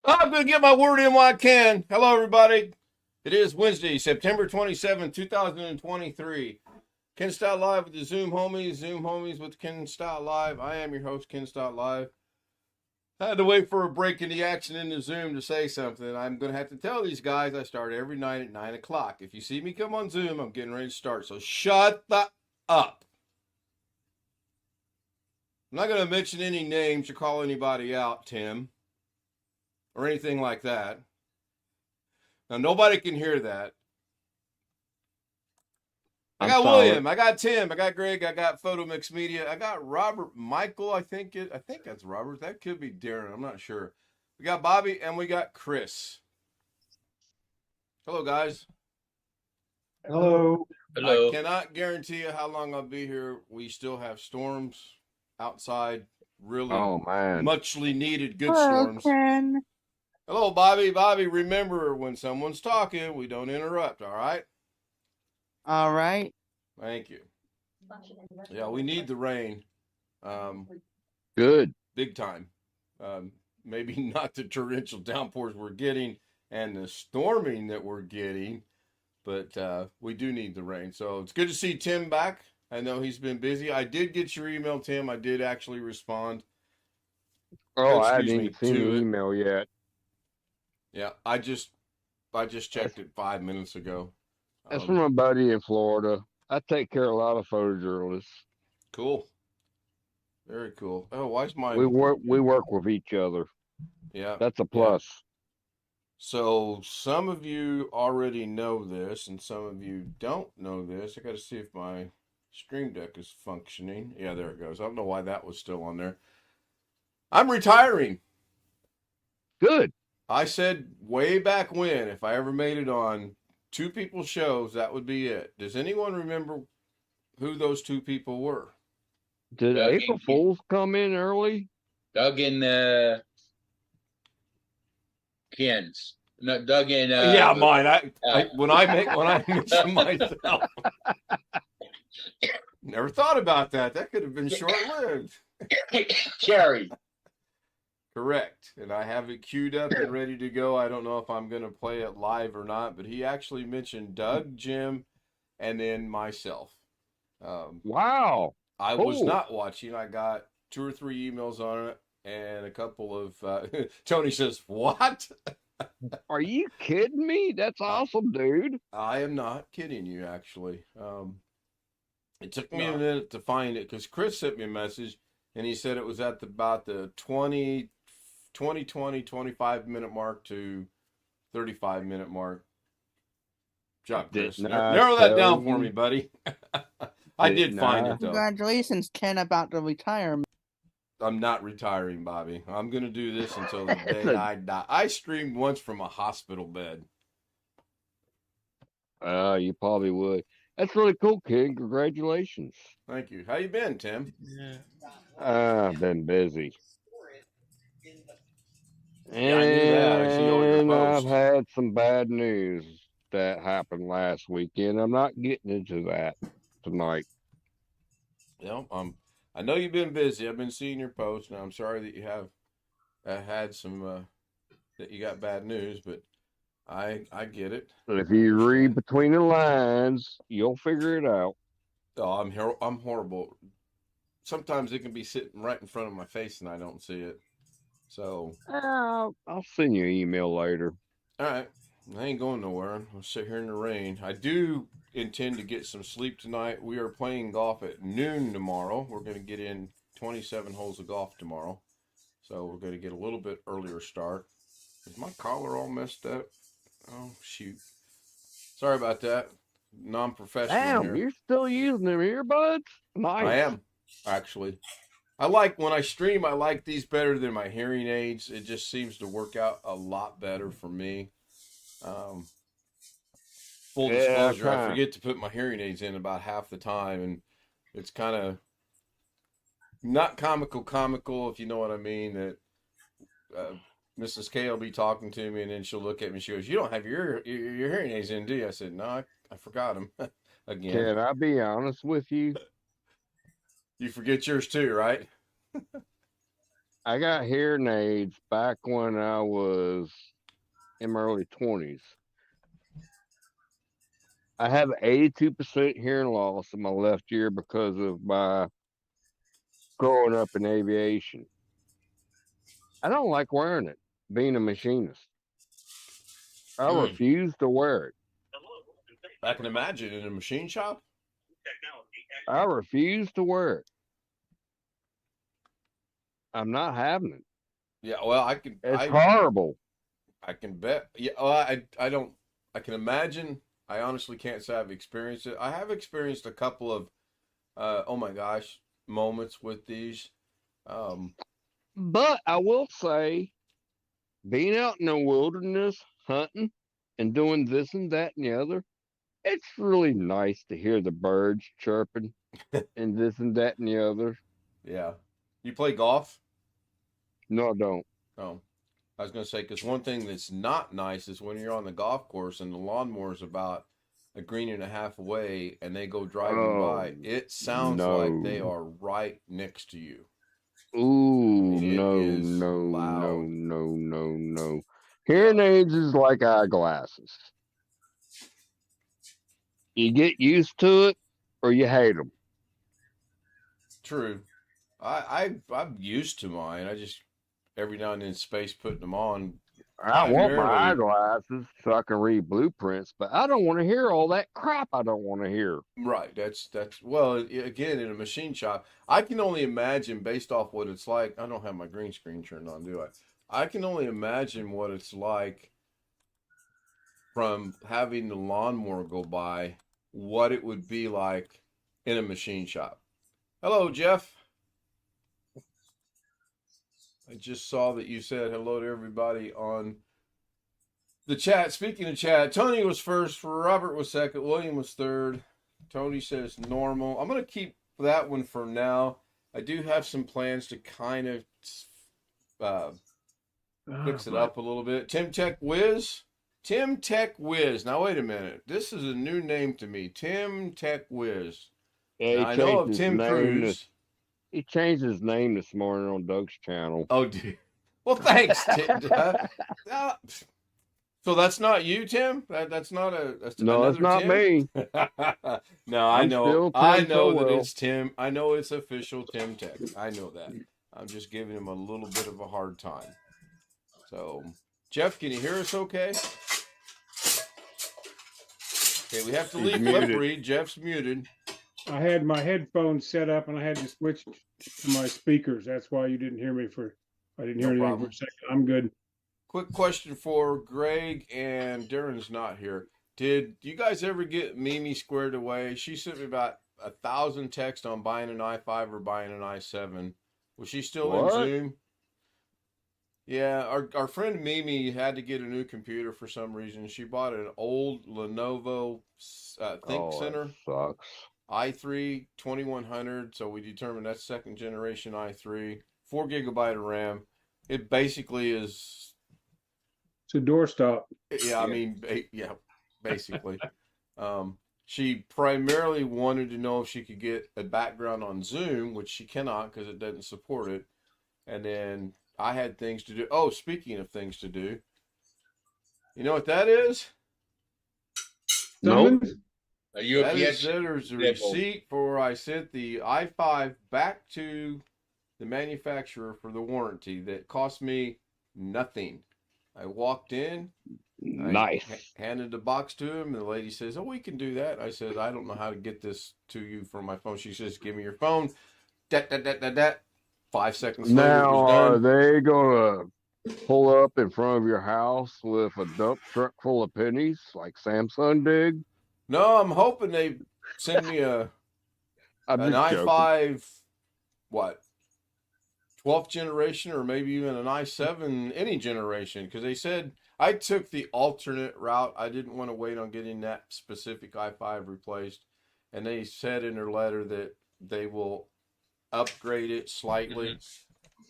I'm going to get my word in while I can. Hello, everybody. It is Wednesday, September 27th, 2023. Ken Stout Live with the Zoom homies with Ken Stout Live. I am your host, Ken Stout Live. I had to wait for a break in the action in the Zoom to say something. I'm going to have to tell these guys I start every night at 9 o'clock. If you see me come on Zoom, I'm getting ready to start. So shut the up. I'm not going to mention any names or call anybody out, Tim, or anything like that. Now, nobody can hear that. I got William, I got Tim, I got Greg, I got Photo Mix Media, I got Robert Michael, I think that's Robert. That could be Darren, I'm not sure. We got Bobby and we got Chris. Hello, guys. Hello. I cannot guarantee you how long I'll be here. We still have storms outside, really muchly needed good storms. Ken. Hello, Bobby. Bobby, remember when someone's talking, we don't interrupt, all right? All right. Thank you. Yeah, we need the rain. Good. Big time. Maybe not the torrential downpours we're getting and the storming that we're getting, but we do need the rain. So it's good to see Tim back. I know he's been busy. I did get your email, Tim. I did actually respond. Oh, I haven't even seen the email yet. Yeah, I just checked it 5 minutes ago. That's from a buddy in Florida. I take care of a lot of photojournalists. Cool. Very cool. Oh, why's my... We work with each other. Yeah. That's a plus. Yeah. So some of you already know this, and some of you don't know this. I got to see if my Stream Deck is functioning. Yeah, there it goes. I don't know why that was still on there. I'm retiring. Good. I said way back when, if I ever made it on two people's shows, that would be it. Does anyone remember who those two people were? Did April Fools come in early? Doug and Ken's. No, Doug and yeah, mine. When I mention myself, never thought about that. That could have been short-lived. Cherry. Correct. And I have it queued up and ready to go. I don't know if I'm going to play it live or not, but he actually mentioned Doug, Jim, and then myself. Wow. I was not watching. I got 2 or 3 emails on it and a couple of... Tony says, what? Are you kidding me? That's awesome, dude. I am not kidding you, actually. It took me a minute to find it because Chris sent me a message and he said it was at about the 25-minute mark to 35-minute mark. Job, Chris. Narrow that down for me, buddy. I did find it, though. Congratulations, Ken, about the retirement. I'm not retiring, Bobby. I'm going to do this until the day I die. I streamed once from a hospital bed. You probably would. That's really cool, kid. Congratulations. Thank you. How you been, Tim? I've been busy. Yeah, I knew that. I see all your posts. I've had some bad news that happened last weekend. I'm not getting into that tonight. Yeah, I know you've been busy. I've been seeing your posts, and I'm sorry that you have had some that you got bad news, but I get it. But if you read between the lines, you'll figure it out. Oh, I'm horrible. Sometimes it can be sitting right in front of my face, and I don't see it. So I'll send you an email later. All right. I ain't going nowhere. I'll sit here in the rain. I do intend to get some sleep tonight. We are playing golf at noon tomorrow. We're going to get in 27 holes of golf tomorrow. So we're going to get a little bit earlier start. Is my collar all messed up? Oh, shoot. Sorry about that. Non-professional. Damn, you're still using them earbuds? Nice. I am, actually. I like, when I stream, I like these better than my hearing aids. It just seems to work out a lot better for me. Full disclosure, I forget to put my hearing aids in about half the time, and it's kind of not comical, if you know what I mean, that Mrs. K will be talking to me, and then she'll look at me and she goes, you don't have your hearing aids in, do you? I said, no, I forgot them again. Can I be honest with you? You forget yours too, right? I got hearing aids back when I was in my early 20s. I have 82% hearing loss in my left ear because of my growing up in aviation. I don't like wearing it, being a machinist. I Mm, refuse to wear it. I can imagine in a machine shop. I refuse to wear it. I'm not having it. Yeah, well, It's horrible. I can bet. Yeah, well, I don't. I can imagine. I honestly can't say I've experienced it. I have experienced a couple of, oh my gosh, moments with these. Um, But I will say, being out in the wilderness, hunting, and doing this and that and the other, it's really nice to hear the birds chirping and this and that and the other. yeah. You play golf? No, I don't. Oh, I was gonna say because one thing that's not nice is when you're on the golf course and the lawnmower's about a green and a half away and they go driving Oh, by. It sounds like they no. are right next to you. I Ooh, mean, it no, is no, no, loud. no, no, no. Yeah, Hearing aids is like eyeglasses. You get used to it or you hate them. true. I'm used to mine. I just every now and then space putting them on. I want my Primarily, eyeglasses so I can read blueprints, but I don't want to hear all that crap I don't want to hear. right. That's well, again in a machine shop, I can only imagine based off what it's like. I don't have my green screen turned on, do I? I can only imagine what it's like from having the lawnmower go by, what it would be like in a machine shop. Hello, Jeff. I just saw that you said hello to everybody on the chat. Speaking of chat, Tony was first, Robert was second, William was third. Tony says normal. I'm going to keep that one for now. I do have some plans to kind of uh, fix it up a little bit. Tim Tech Wiz. Tim Tech Wiz. Now, wait a minute. This is a new name to me. Tim Tech Wiz. Yeah, Now, I know of Tim Cruise. he changed his name this morning on Doug's channel. Oh, dude. Well, thanks, Tim. So that's not you, Tim. That's not No, another it's not Tim? me. No, I I'm know. still I Tim know that Sowell. it's Tim. I know it's official Tim Tech. I know that. I'm just giving him a little bit of a hard time. So, Jeff, can you hear us okay? Okay, we have to leave lip read. Jeff's muted. I had my headphones set up and I had to switch to my speakers. That's why you didn't hear me I didn't hear No anything problem. for a second. I'm good. Quick question for Greg, and Darren's not here. Did you guys ever get Mimi squared away? She sent me about 1,000 texts on buying an i5 or buying an i7. Was she still in Zoom? Yeah, our friend Mimi had to get a new computer for some reason. She bought an old Lenovo Think Center. Sucks. i3 2100, so we determined that's second generation i3, 4 gigabyte of RAM. It basically is. It's a doorstop. Yeah, I mean, yeah, basically. She primarily wanted to know if she could get a background on Zoom, which she cannot because it doesn't support it. And then I had things to do. Oh, speaking of things to do, you know what that is? Nope. A That is, UPS. there's a receipt for I sent the i5 back to the manufacturer for the warranty that cost me nothing. I walked in. Nice. I handed the box to him, and the lady says, "Oh, we can do that." I said, "I don't know how to get this to you from my phone." She says, "Give me your phone." Dat. 5 seconds later, it Now, was are done. they going to pull up in front of your house with a dump truck full of pennies like Samsung did? No, I'm hoping they send me I'm an just i5, what, 12th generation, or maybe even an i7 any generation, because they said I took the alternate route. I didn't want to wait on getting that specific i5 replaced, and they said in their letter that they will upgrade it slightly.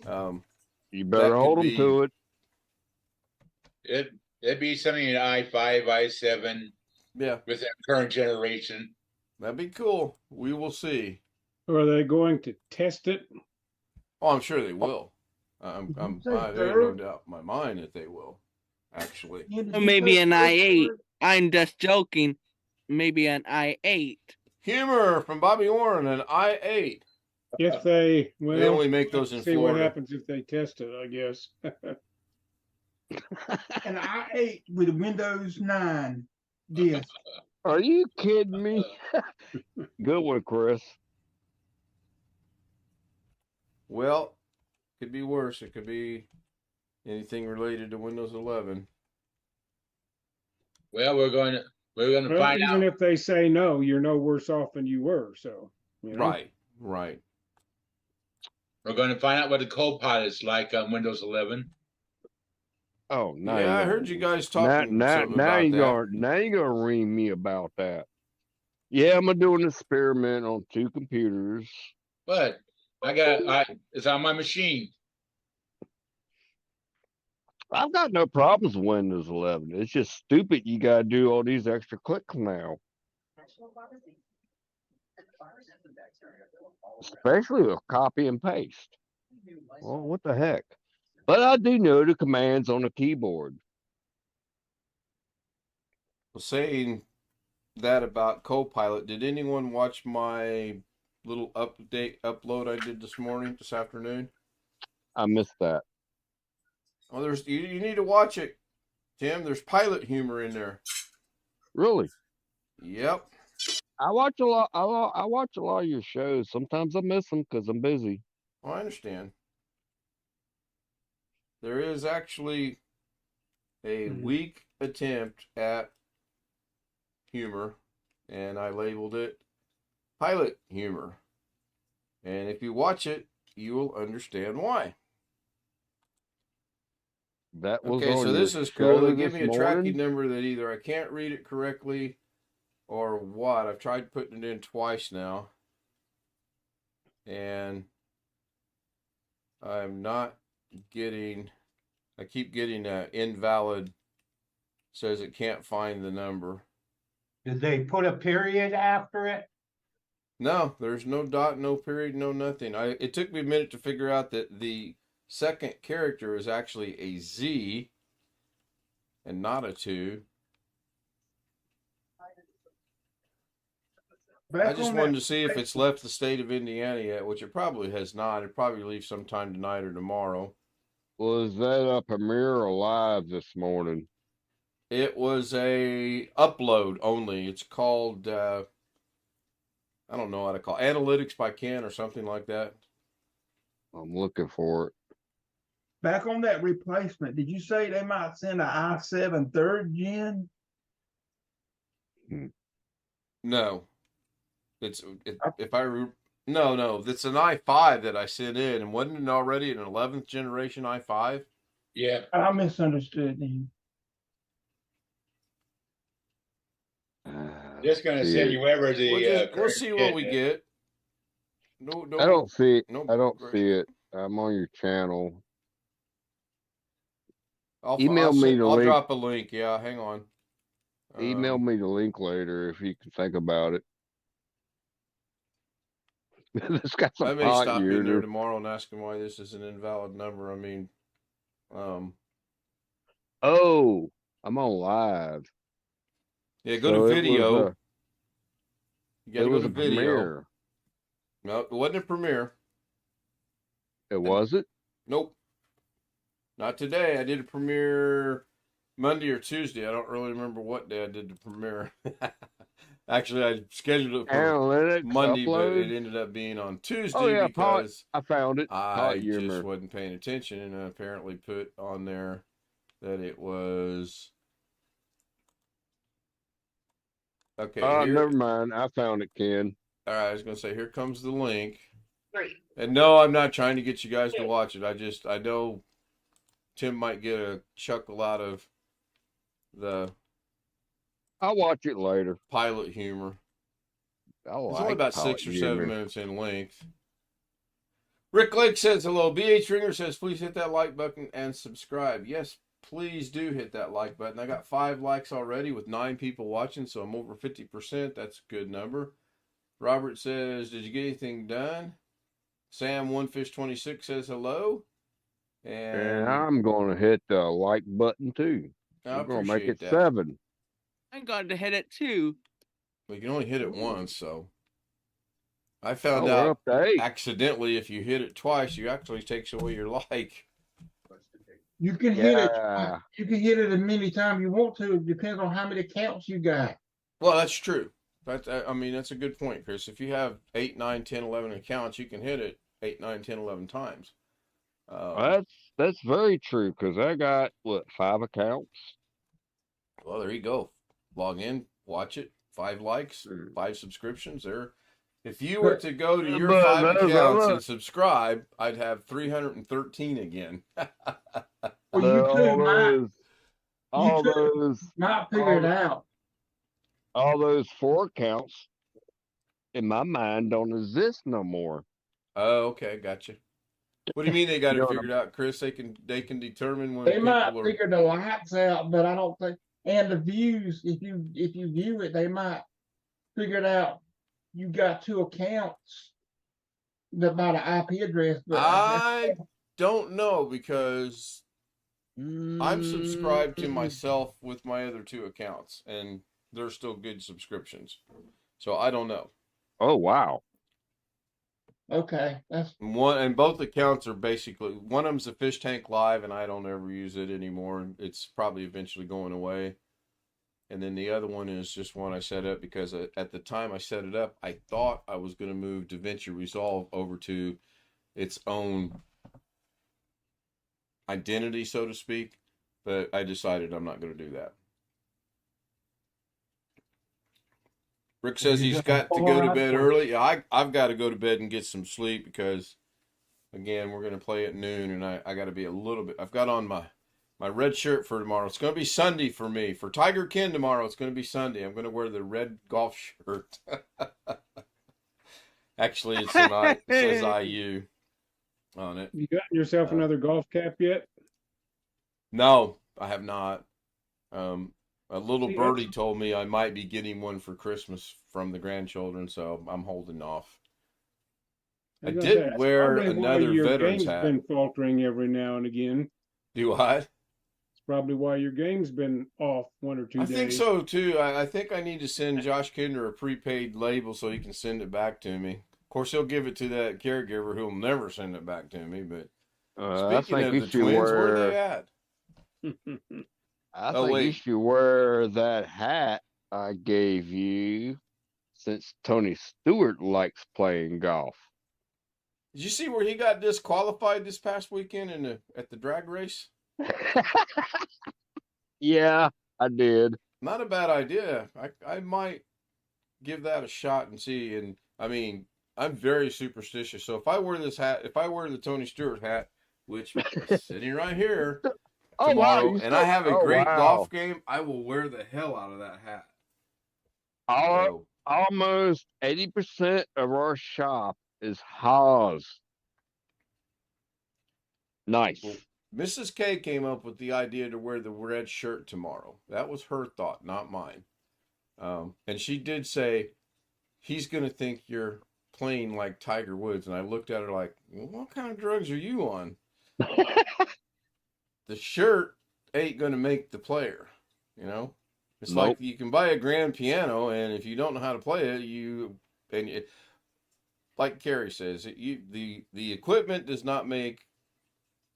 You better hold them to it. It'd be something in i5, i7 Yeah, with that current generation. that'd be cool. We will see. Are they going to test it? Oh, I'm sure they will. There ain't no doubt in my mind that they will. Actually, Or maybe an i8. I'm just joking. Maybe an i8. humor from Bobby Warren and I8. If they, well, They only make those in see what Florida. happens if they test it, I guess. An i8 with a Windows 9 disk. Are you kidding me? Good one, Chris. Well, could be worse. It could be anything related to Windows 11. Well, we're going to Well, find even out. if they say no, you're no worse off than you were. So, you know? Right. We're going to find out what the co-pilot's like on Windows 11. Oh, now Yeah, I you're heard you guys now, talking now, something now about you that. now you're gonna ring me about that. Yeah, I'm gonna do an experiment on 2 computers. But it's on my machine. I've got no problems with Windows 11. It's just stupid. You gotta do all these extra clicks now, especially with copy and paste. Well, what the heck? But I do know the commands on the keyboard. Saying that about Copilot, did anyone watch my little upload I did this afternoon? I missed that. Oh, you need to watch it, Tim. There's pilot humor in there. Really? Yep. I watch a lot. I watch a lot of your shows. Sometimes I miss them because I'm busy. Oh, I understand. There is actually a weak attempt at humor, and I labeled it pilot humor. And if you watch it, you will understand why. That was Okay, on so your this is show cool. They give this me a tracking morning. number that either I can't read it correctly or what. I've tried putting it in twice now, and I'm not getting. I keep getting an invalid. Says it can't find the number. Did they put a period after it? No, there's no dot, no period, no nothing. It took me a minute to figure out that the second character is actually a Z and not a 2. I just wanted to see if it's left the state of Indiana yet, which it probably has not. It probably leaves sometime tonight or tomorrow. Was that a premiere or live this morning? It was a upload only. It's called I don't know how to call it. Analytics by Ken or something like that. I'm looking for it. Back on that replacement, did you say they might send an i7 3rd gen? No, no, it's an i5 that I sent in, and wasn't it already an 11th generation i5? Yeah. I misunderstood then. Just going to send you wherever the. We'll see what we get. No, I don't see it. no, I don't see it. I'm on your channel. I'll link. drop a link. Yeah, hang on. Email me the link later if you can think about it. This got some I may hot stop in there user. tomorrow and ask him why this is an invalid number. I mean, Oh, I'm on live. yeah, go to video. You got to go to video. Premiere. No, it wasn't a premiere. It wasn't? Nope. Not today. I did a premiere Monday or Tuesday. I don't really remember what day I did the premiere. Actually, I scheduled it for Analytics Monday, upload? But it ended up being on Tuesday Oh, yeah, because I found it. I just wasn't paying attention, and I apparently put on there that it was. Okay. Never mind. I found it, Ken. All right, I was going to say, here comes the link. And no, I'm not trying to get you guys to watch it. I know Tim might get a chuckle out of the. I'll watch it later. Pilot humor. It's only about 6 or 7 minutes in length. Rick Lake says hello. BH Ringer says, please hit that like button and subscribe. Yes, please do hit that like button. I got 5 likes already with 9 people watching, so I'm over 50%. That's a good number. Robert says, did you get anything done? Sam One Fish 26 says hello. And And I'm going to hit the like button too. I We're going to make appreciate it that. 7. I'm going to hit it too. But you can only hit it once, so I Oh, found we're out up to 8. accidentally if you hit it twice, you actually takes away your like. You can hit it. Yeah. You can hit it as many times you want to. It depends on how many counts you got. Well, that's true. I mean, that's a good point, Chris. If you have 8, 9, 10, 11 accounts, you can hit it 8, 9, 10, 11 times. That's very true because I got, what, 5 accounts? Well, there you go. Log in, watch it. 5 likes, Mm. 5 subscriptions. There. If you were But- to go to your But 5 those are accounts what- and subscribe, I'd have 313 again. Well, you too all too those, might figure it out. all those 4 accounts in my mind don't exist no more. Oh, okay, gotcha. What do you mean they got You it know what figured out, Chris? They can determine when They people might are. figure the likes out, but I don't think. And the views, if you view it, they might figure it out. You got 2 accounts that by the IP address, but I don't know because I'm subscribed to myself with my other 2 accounts, and they're still good subscriptions. So I don't know. Oh, wow. okay, that's And both accounts are basically, one of them's a Fish Tank Live, and I don't ever use it anymore. It's probably eventually going away. And then the other one is just one I set up because at the time I set it up, I thought I was going to move DaVinci Resolve over to its own identity, so to speak. But I decided I'm not going to do that. Rick says he's got to go to bed early. Yeah, I've got to go to bed and get some sleep because, again, we're going to play at noon, and I got to be a little bit. I've got on my red shirt for tomorrow. It's going to be Sunday for me. For Tiger Ken tomorrow, it's going to be Sunday. I'm going to wear the red golf shirt. Actually, it says IU on it. You got yourself another golf cap yet? No, I have not. A little See, birdie that's- told me I might be getting one for Christmas from the grandchildren, so I'm holding off. I was gonna did say, that's wear probably why another your veteran's game's hat. been faltering every now and again. Do I? It's probably why your game's been off 1 or 2 I days. think so too. I think I need to send Josh Kinder a prepaid label so he can send it back to me. Of course, he'll give it to that caregiver who'll never send it back to me. But I speaking think of you the should twins, where are they wear. at? I Oh, think you wait. should wear that hat I gave you, since Tony Stewart likes playing golf. Did you see where he got disqualified this past weekend at the drag race? Yeah, I did. Not a bad idea. I might give that a shot and see. And I mean, I'm very superstitious. So if I wear this hat, if I wear the Tony Stewart hat, which is sitting right here Oh, tomorrow, wow, you and I have a oh, great wow. golf game, I will wear the hell out of that hat. So, Almost 80% of our shop is Haas. Nice. well, Mrs. K came up with the idea to wear the red shirt tomorrow. That was her thought, not mine. And she did say, he's going to think you're playing like Tiger Woods. And I looked at her like, well, what kind of drugs are you on? The shirt ain't going to make the player, you know? It's Nope. like you can buy a grand piano, and if you don't know how to play it, like Carrie says, the equipment does not make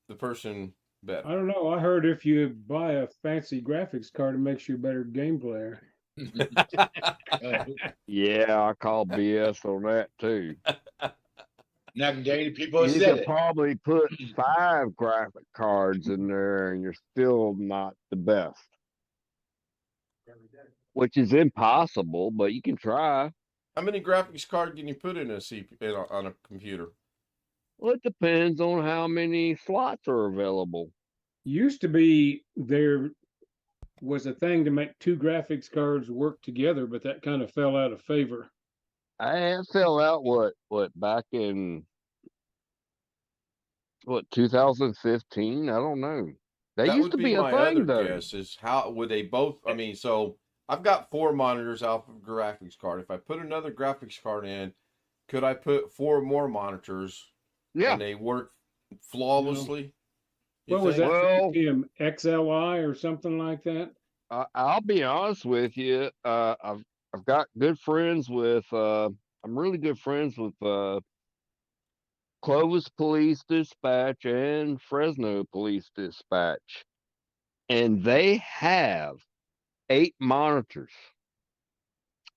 the person better. I don't know. I heard if you buy a fancy graphics card, it makes you a better game player. Yeah, I call BS on that too. Nowadays, people You said could it. probably put 5 graphic cards in there and you're still not the best. Which is impossible, but you can try. How many graphics card can you put in on a computer? Well, it depends on how many slots are available. Used to be there was a thing to make 2 graphics cards work together, but that kind of fell out of favor. I fell out what back in 2015? I don't know. That That used would to be a my thing other though. guess is how would they both? I mean, so I've got 4 monitors off of graphics card. If I put another graphics card in, could I put 4 more monitors? Yeah. And they work flawlessly. You What was think? that, Well, Tim? XLI or something like that? I'll be honest with you. I've got good friends with. I'm really good friends with Clovis Police Dispatch and Fresno Police Dispatch, and they have 8 monitors,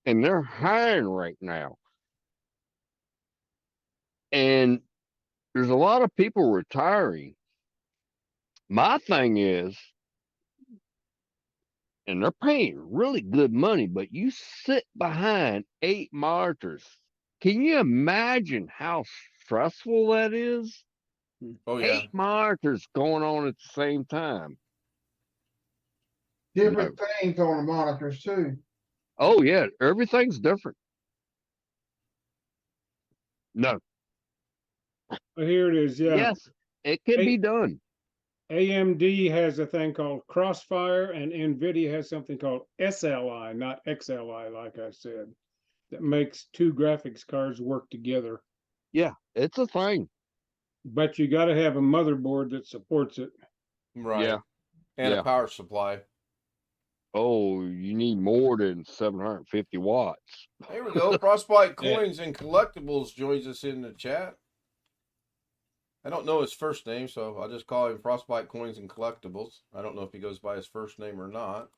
and they're hiring right now. And there's a lot of people retiring. My thing is, and they're paying really good money, but you sit behind 8 monitors. Can you imagine how stressful that is? Oh yeah. 8 monitors going on at the same time. No. Different things on the monitors too. Oh yeah, everything's different. No. Well, here it is. Yeah. Yes, it can be done. AMD has a thing called Crossfire, and NVIDIA has something called SLI, not XLI, like I said, that makes two graphics cards work together. Yeah, it's a thing. But you got to have a motherboard that supports it. Right. Yeah. And Yeah. a power supply. Oh, you need more than 750 watts. There we go. Frostbite Coins and Collectibles joins us in the chat. I don't know his first name, so I'll just call him Frostbite Coins and Collectibles. I don't know if he goes by his first name or not.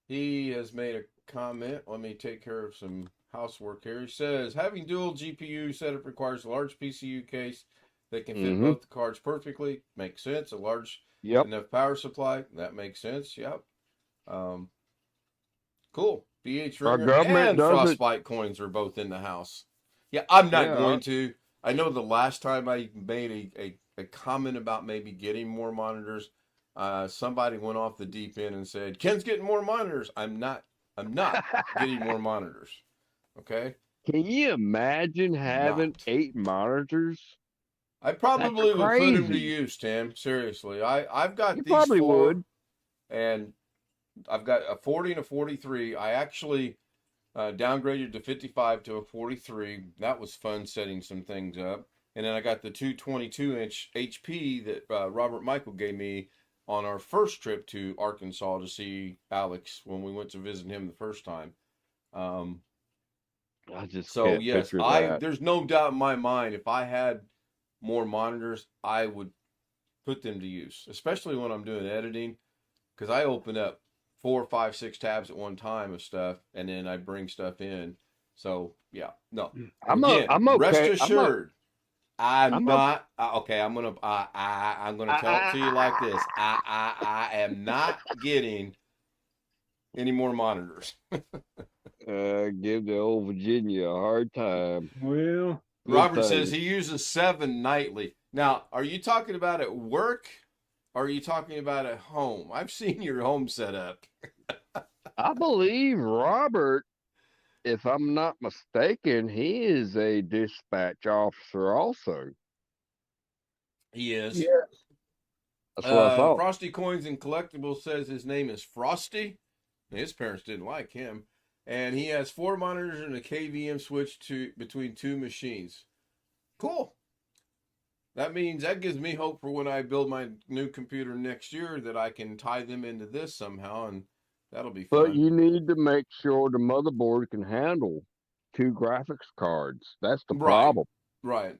He has made a comment. Let me take care of some housework here. He says, having dual GPU setup requires a large PCU case that can fit both the cards perfectly. Makes sense. A large enough power supply. That makes sense. Yep. Cool. BH Ringer and Frostbite Coins are both in the house. Yeah, I'm not going to. I know the last time I made a comment about maybe getting more monitors, somebody went off the deep end and said, Ken's getting more monitors. I'm not getting more monitors. Okay? Can you imagine having 8 monitors? I probably would put them to use, Tim. Seriously. I've got you these probably 4, would. and I've got a 40 and a 43. I actually downgraded to 55 to a 43. That was fun setting some things up. And then I got the 222-inch HP that Robert Michael gave me on our first trip to Arkansas to see Alex when we went to visit him the first time. I just so can't yes, picture that. there's no doubt in my mind if I had more monitors, I would put them to use, especially when I'm doing editing, because I open up 4, 5, 6 tabs at one time of stuff, and then I bring stuff in. So yeah, no. I'm okay. Rest assured, I'm not okay. I'm gonna tell it to you like this. I am not getting any more monitors. Give the old Virginia a hard time. Well, Robert says he uses 7 nightly. Now, are you talking about at work? Or are you talking about at home? I've seen your home setup. I believe Robert, if I'm not mistaken, he is a dispatch officer also. He is. Yeah. That's what I thought. Frosty Coins and Collectibles says his name is Frosty. His parents didn't like him. And he has 4 monitors and a KVM switch between 2 machines. Cool. That gives me hope for when I build my new computer next year that I can tie them into this somehow, and that'll be fun. But you need to make sure the motherboard can handle 2 graphics cards. That's the problem. Right.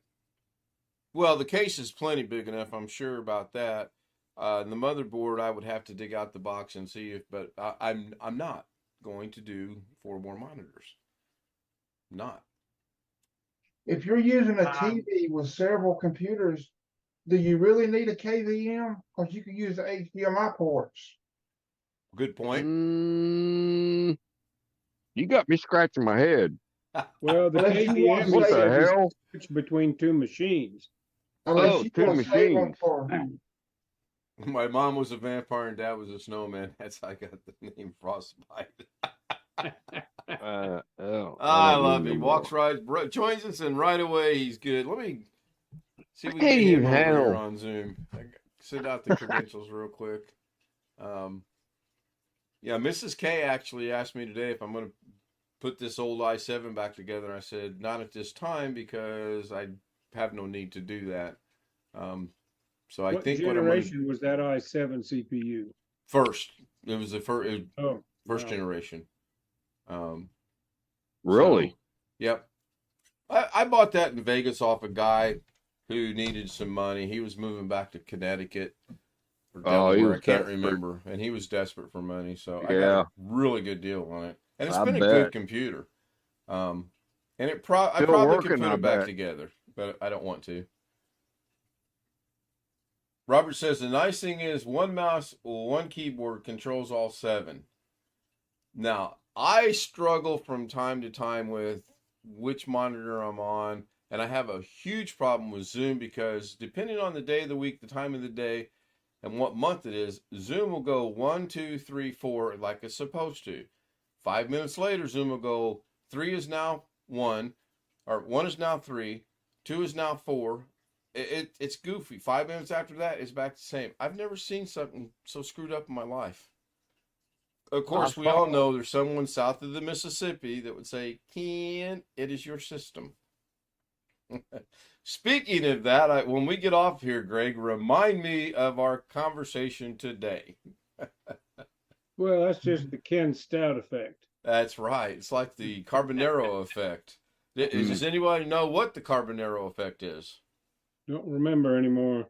Well, the case is plenty big enough. I'm sure about that. The motherboard, I would have to dig out the box and see but I'm not going to do 4 more monitors. Not. If you're using a TV with several computers, do you really need a KVM? Because you can use the HDMI ports. Good point. You got me scratching my head. Well, the KVM what the hell? Switch between 2 machines. Unless you 2 want to save them machines. for. My mom was a vampire and dad was a snowman. That's how I got the name Frostbite. I love him. Walks, rides, joins us, and right away he's good. Let me see if we can get him over here on Zoom. Send out the credentials real quick. Yeah, Mrs. K actually asked me today if I'm going to put this old i7 back together. And I said, not at this time because I have no need to do that. So I What think what I'm going to generation was that i7 CPU? first, it was the Oh, first wow. generation. Um, Really? so, yep. I bought that in Vegas off a guy who needed some money. He was moving back to Connecticut or Oh, he Delaware. I was can't desperate. remember. And he was desperate for money. So I got Yeah, a really good deal on it. And it's I been a bet. good computer. And I Still probably could working, put I it back bet. together, but I don't want to. Robert says the nice thing is one mouse, one keyboard controls all 7. Now, I struggle from time to time with which monitor I'm on, and I have a huge problem with Zoom because depending on the day of the week, the time of the day, and what month it is, Zoom will go 1, 2, 3, 4 like it's supposed to. 5 minutes later, Zoom will go 3 is now 1, or 1 is now 3, 2 is now 4. It's goofy. 5 minutes after that, it's back to the same. I've never seen something so screwed up in my life. Of course, we all know there's someone south of the Mississippi that would say, Ken, it is your system. Speaking of that, when we get off here, Greg, remind me of our conversation today. Well, that's just the Ken Stout effect. That's right. It's like the Carbonaro effect. Does anybody know what the Carbonaro effect is? Don't remember anymore.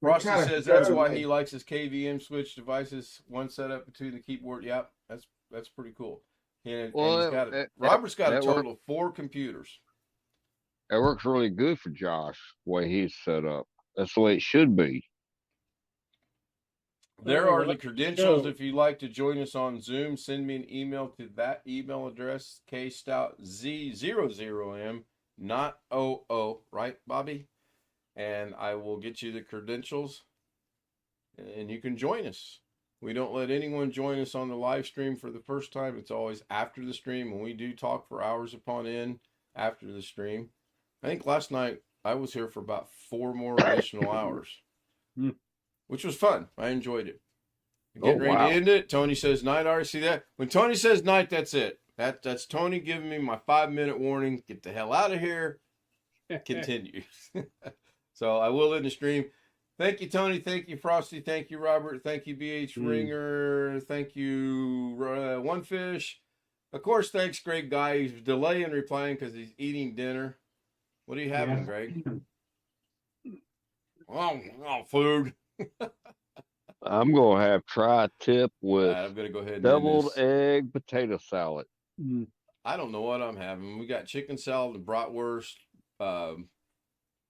Frosty kinda says that's go, why like- he likes his KVM switch devices, one setup between the keyboard. Yep, that's pretty cool. And Well, he's got Robert's got a total of 4 computers. It works really good for Josh, the way he's set up. That's the way it should be. There Oh, are well, the that's credentials. so- If you'd like to join us on Zoom, send me an email to that email address, kstout z00m, not OO, right, Bobby? And I will get you the credentials, and you can join us. We don't let anyone join us on the live stream for the first time. It's always after the stream, and we do talk for hours upon end after the stream. I think last night I was here for about 4 more additional hours, which was fun. I enjoyed it. Getting ready to end it. Tony says night. I already see that. When Tony says night, that's it. That's Tony giving me my 5-minute warning. Get the hell out of here. Continue. So I will end the stream. Thank you, Tony. Thank you, Frosty. Thank you, Robert. Thank you, BH Ringer. Thank you, One Fish. Of course, thanks, Greg Guy. He's delaying replying because he's eating dinner. What are you having, Yeah. Greg? Oh, food. I'm gonna have tri-tip with I'm gonna go ahead and deviled end this. egg potato salad. I don't know what I'm having. We got chicken salad and bratwurst.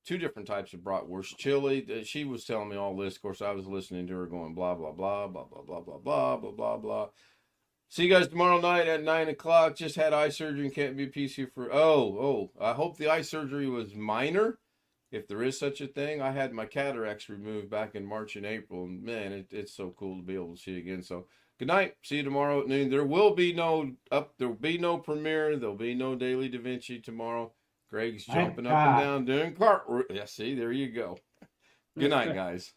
2 different types of bratwurst. Chili. She was telling me all this. Of course, I was listening to her going blah blah blah blah blah blah blah blah blah blah blah. See you guys tomorrow night at 9 o'clock. Just had eye surgery and can't be PC for. Oh. I hope the eye surgery was minor, if there is such a thing. I had my cataracts removed back in March and April, and man, it's so cool to be able to see you again. So good night. See you tomorrow at noon. There will be no premiere. There'll be no Daily Da Vinci tomorrow. Greg's Thank jumping up God. and down doing cartwheels. Yeah, see, there you go. Good night, guys.